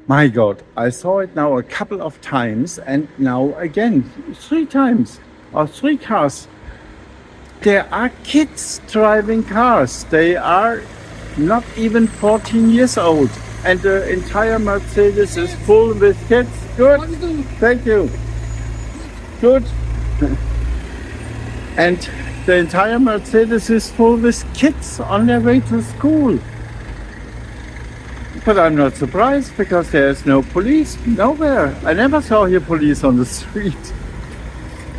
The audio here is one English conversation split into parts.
My God, I saw it now a couple of times and now again, 3 times or 3 cars. There are kids driving cars. They are not even 14 years old. And the entire Mercedes is full with kids. Good. Thank you. Good. And the entire Mercedes is full with kids on their way to school. But I'm not surprised because there's no police nowhere. I never saw here police on the street.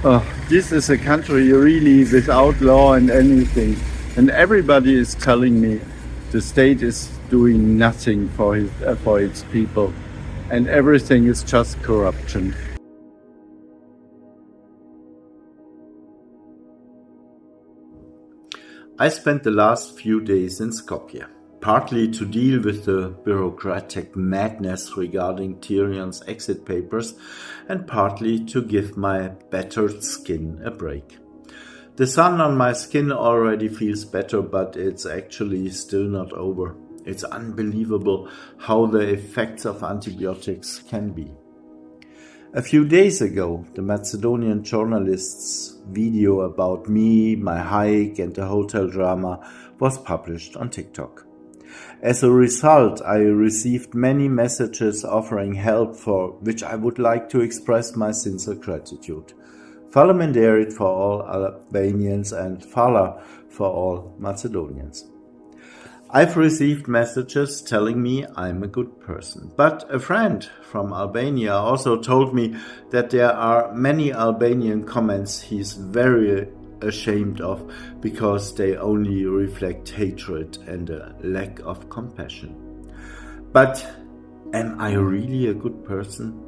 Oh, this is a country really without law and anything. And everybody is telling me the state is doing nothing for its people. And everything is just corruption. I spent the last few days in Skopje, partly to deal with the bureaucratic madness regarding Tyrion's exit papers and partly to give my battered skin a break. The sun on my skin already feels better, but it's actually still not over. It's unbelievable how the effects of antibiotics can be. A few days ago, the Macedonian journalist's video about me, my hike and the hotel drama was published on TikTok. As a result, I received many messages offering help, for which I would like to express my sincere gratitude. Faleminderit for all Albanians and Fala for all Macedonians. I've received messages telling me I'm a good person. But a friend from Albania also told me that there are many Albanian comments he's very ashamed of because they only reflect hatred and a lack of compassion. But am I really a good person?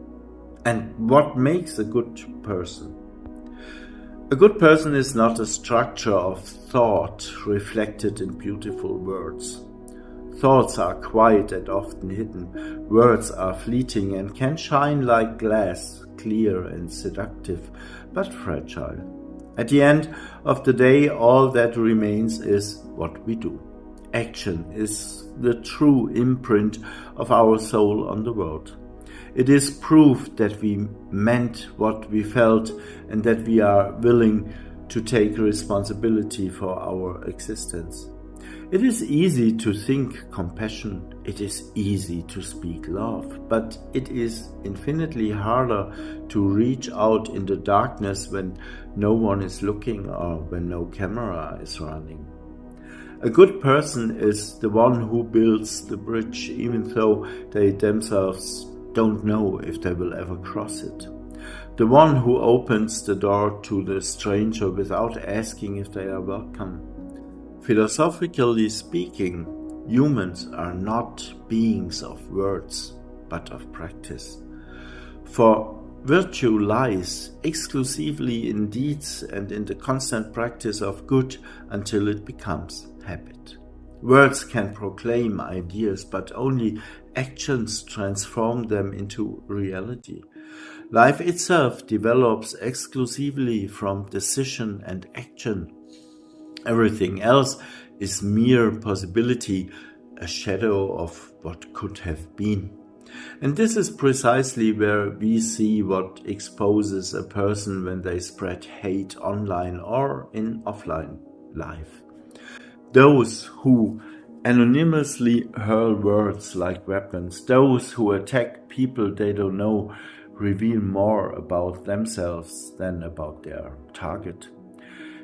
And what makes a good person? A good person is not a structure of thought reflected in beautiful words. Thoughts are quiet and often hidden. Words are fleeting and can shine like glass, clear and seductive, but fragile. At the end of the day, all that remains is what we do. Action is the true imprint of our soul on the world. It is proof that we meant what we felt and that we are willing to take responsibility for our existence. It is easy to think compassion, it is easy to speak love, but it is infinitely harder to reach out in the darkness when no one is looking or when no camera is running. A good person is the one who builds the bridge, even though they themselves don't know if they will ever cross it. The one who opens the door to the stranger without asking if they are welcome. Philosophically speaking, humans are not beings of words, but of practice. For virtue lies exclusively in deeds and in the constant practice of good until it becomes habit. Words can proclaim ideas, but only actions transform them into reality. Life itself develops exclusively from decision and action. Everything else is mere possibility, a shadow of what could have been. And this is precisely where we see what exposes a person when they spread hate online or in offline life. Those who anonymously hurl words like weapons, those who attack people they don't know, reveal more about themselves than about their target.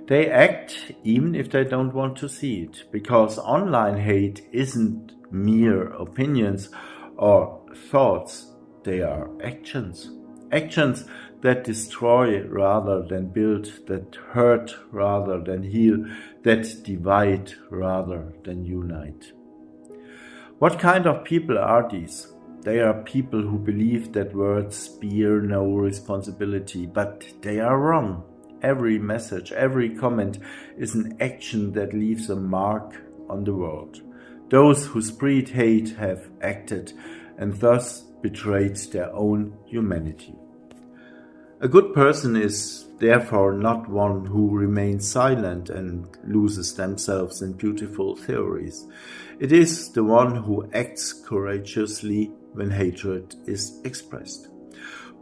They act even if they don't want to see it, because online hate isn't mere opinions or thoughts, they are actions. Actions that destroy rather than build, that hurt rather than heal, that divide rather than unite. What kind of people are these? They are people who believe that words bear no responsibility, but they are wrong. Every message, every comment is an action that leaves a mark on the world. Those who spread hate have acted and thus betrayed their own humanity. A good person is therefore not one who remains silent and loses themselves in beautiful theories. It is the one who acts courageously when hatred is expressed,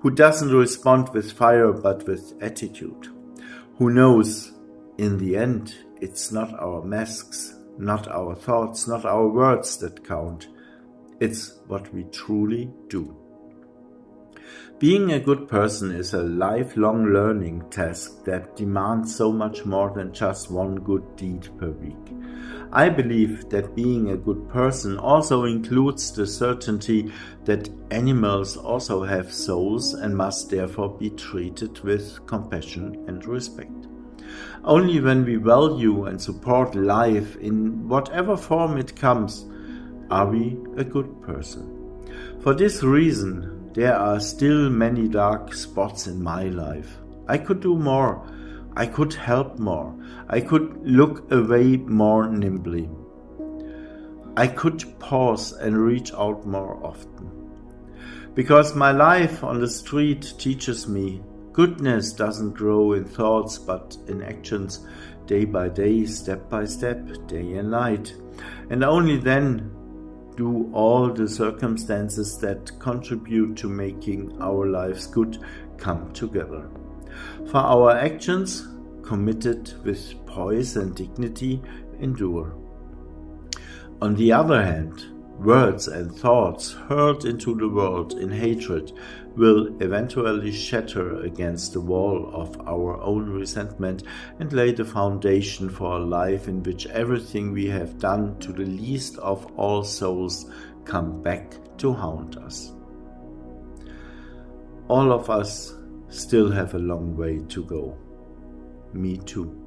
who doesn't respond with fire but with attitude, who knows in the end it's not our masks, not our thoughts, not our words that count. It's what we truly do. Being a good person is a lifelong learning task that demands so much more than just one good deed per week. I believe that being a good person also includes the certainty that animals also have souls and must therefore be treated with compassion and respect. Only when we value and support life in whatever form it comes, are we a good person. For this reason, there are still many dark spots in my life. I could do more. I could help more. I could look away more nimbly. I could pause and reach out more often. Because my life on the street teaches me goodness doesn't grow in thoughts but in actions, day by day, step by step, day and night. And only then do all the circumstances that contribute to making our lives good come together. For our actions, committed with poise and dignity, endure. On the other hand, words and thoughts hurled into the world in hatred will eventually shatter against the wall of our own resentment and lay the foundation for a life in which everything we have done to the least of all souls come back to haunt us. All of us still have a long way to go. Me too.